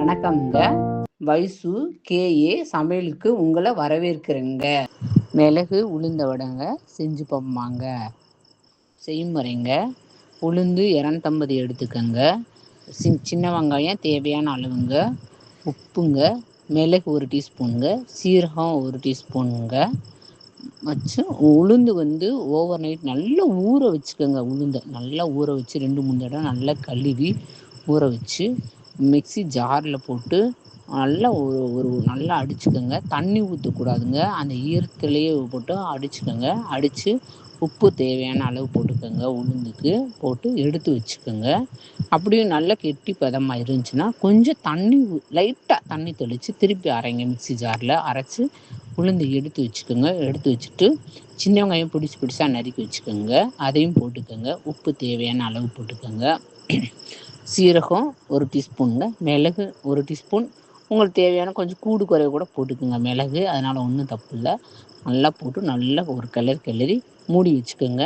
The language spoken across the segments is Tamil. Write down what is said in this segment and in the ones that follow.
வணக்கம்ங்க. வைசு கேஏ சமையலுக்கு உங்களை வரவேற்கிறேங்க. மிளகு உளுந்த வடைங்க செஞ்சு பார்ப்போமாங்க. செய்முறைங்க: உளுந்து 250 எடுத்துக்கங்க. சின்ன வெங்காயம் தேவையான அளவுங்க. உப்புங்க, மிளகு 1 டீஸ்பூனுங்க, சீரகம் 1 டீஸ்பூனுங்க வச்சு உளுந்து ஓவர் நைட் நல்லா ஊற வச்சுக்கோங்க. உளுந்தை நல்லா ஊற வச்சு 2-3 தடவை நல்லா கழுவி ஊற வச்சு மிக்ஸி ஜாரில் போட்டு நல்லா நல்லா அடிச்சுக்கோங்க. தண்ணி ஊற்றக்கூடாதுங்க. அந்த ஈரத்துலேயே போட்டு அடிச்சுக்கோங்க. அடித்து உப்பு தேவையான அளவு போட்டுக்கோங்க. உளுந்துக்கு போட்டு எடுத்து வச்சுக்கோங்க. அப்படியும் நல்லா கெட்டி பதமாக இருந்துச்சுன்னா கொஞ்சம் தண்ணி லைட்டாக தண்ணி தெளித்து திருப்பி அரைங்க. மிக்ஸி ஜாரில் அரைச்சி உளுந்து எடுத்து வச்சுக்கோங்க. எடுத்து வச்சுட்டு சின்ன வெங்காயம் பிடிச்சா நறுக்கி வச்சுக்கோங்க. அதையும் போட்டுக்கோங்க. உப்பு தேவையான அளவு போட்டுக்கோங்க. சீரகம் 1 டீஸ்பூனுங்க, மிளகு 1 டீஸ்பூன். உங்களுக்கு தேவையான கொஞ்சம் கூடு குறைய கூட போட்டுக்கோங்க மிளகு. அதனால் ஒன்றும் தப்பு இல்லை. நல்லா போட்டு நல்லா ஒரு கிளறி மூடி வச்சுக்கோங்க.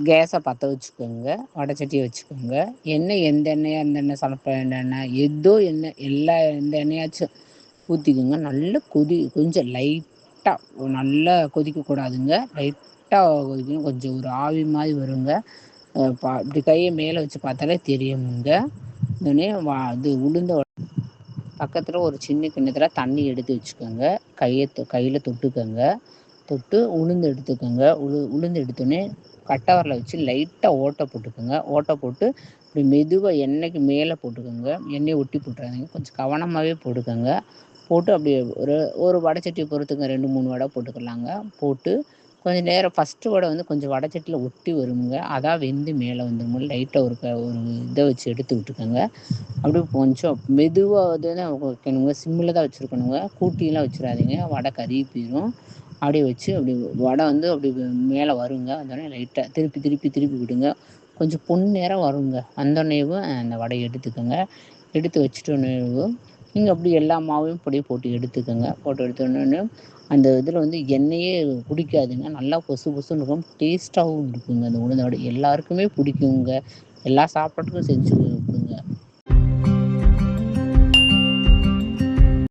கேஸை பற்ற வச்சுக்கோங்க. வடைச்சட்டியை வச்சுக்கோங்க. எண்ணெய் எந்த எண்ணெயாக இந்த எண்ணெய் சமைப்ப எண்ணெய் ஏதோ எண்ணெய் எந்த எண்ணெயாச்சும் ஊற்றிக்கோங்க. நல்லா கொஞ்சம் லைட்டாக நல்லா கொதிக்கக்கூடாதுங்க. லைட்டாக கொதிக்கணும். கொஞ்சம் ஒரு ஆவி மாதிரி வருங்க. இப்படி கையை மேலே வச்சு பார்த்தாலே தெரியுங்க. உடனே உளுந்த பக்கத்தில் ஒரு சின்ன கிண்ணத்தில் தண்ணி எடுத்து வச்சுக்கோங்க. கையில் தொட்டுக்கோங்க. தொட்டு உளுந்து எடுத்துக்கோங்க. உளுந்து எடுத்தோடனே கட்டை விரலை வச்சு லைட்டாக ஓட்டை போட்டுக்கோங்க. ஓட்டை போட்டு இப்படி மெதுவாக எண்ணெய்க்கு மேலே போட்டுக்கோங்க. எண்ணெயை ஒட்டி போட்டுறாதீங்க. கொஞ்சம் கவனமாகவே போட்டுக்கோங்க. போட்டு அப்படியே ஒரு வடைச்சட்டியை பொறுத்துங்க. 2-3 வடை போட்டுக்கலாங்க. போட்டு கொஞ்சம் நேரம் ஃபஸ்ட்டு வடை கொஞ்சம் வடைச்சட்டியில் ஒட்டி வருங்க. அதான் வெந்து மேலே வந்துடும். லைட்டாக ஒரு இதை வச்சு எடுத்து விட்டுக்கோங்க. அப்படியே கொஞ்சம் மெதுவாக தான் வைக்கணுங்க. சிம்மில் தான் வச்சுருக்கணுங்க. கூட்டிலாம் வச்சிடாதீங்க. வடை கருகி போயிடும். அப்படியே வச்சு அப்படி வடை அப்படி மேலே வருங்க. அதோடனே லைட்டாக திருப்பி விடுங்க. கொஞ்சம் பொன்னிறம் வருங்க. அந்தோடனேவும் அந்த வடையை எடுத்துக்கோங்க. எடுத்து வச்சுட்டோன்னேவும் நீங்கள் அப்படி எல்லா மாவையும் அப்படியே போட்டு எடுத்துக்கோங்க. போட்டு எடுத்தோடனே அந்த இதில் எண்ணெயே குடிக்காதுங்க. நல்லா பொசுன்னு இருக்கும். டேஸ்ட்டாகவும் இருக்குங்க. அந்த உளுந்த வடை எல்லாருக்குமே பிடிக்குங்க. எல்லா சாப்பாட்டுக்கும் செஞ்சு